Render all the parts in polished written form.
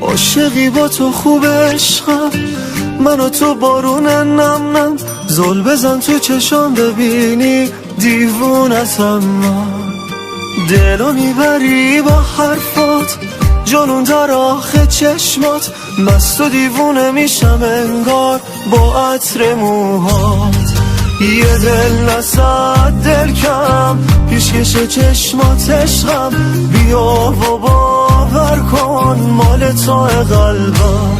عاشقی با تو خوب عشقم، من و تو بارون نم نم. زل بزن تو چشام ببینی دیوونتم من. دلو میبری با حرفات، جنون در آخه چشمات. مست و دیوونه میشم انگار با عطر موهات. یه دل نصد دل کم، پیشکش چشمات عشقم. بیا و باور کن مال تو قلبم.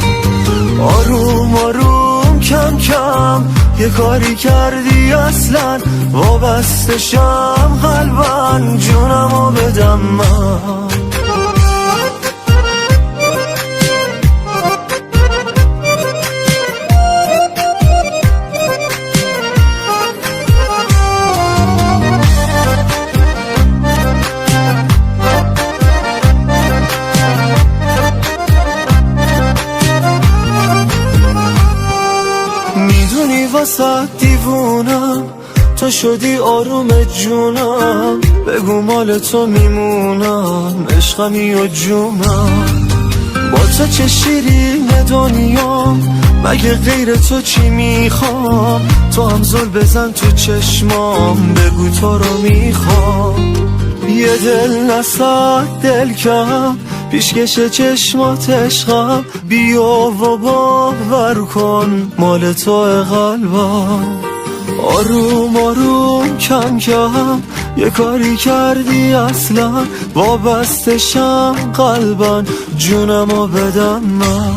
آروم آروم کم کم یه کاری کردی اصلا، وابستشم قلبن جونمو بدم من. میدونی واسه دیوونم، تو شدی آروم جونم. بگو مال تو میمونم، عشقمی و جونم. با تو چه شیرین دنیام، مگه غیر تو چی میخوام. تو هم زل بزن تو چشمام، بگو تو رو میخوام. یه دل نصد دل کم، پیشکش چشمات عشقم. بیا و باور کن مال تو قلبم. آروم آروم کم کم یه کاری کردی اصلا، وابستشم قلبن جونمو بدم من.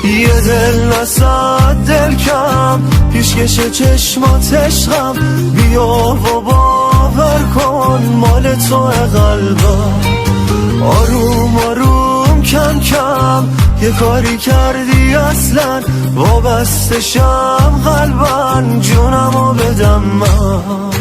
یه دل نصد دل کم، پیشکش چشمات عشقم. بیا و باور کن مال تو قلبم. آروم آروم کم کم یه کاری کردی اصلا، وابستشم قلبن جونمو بدم من.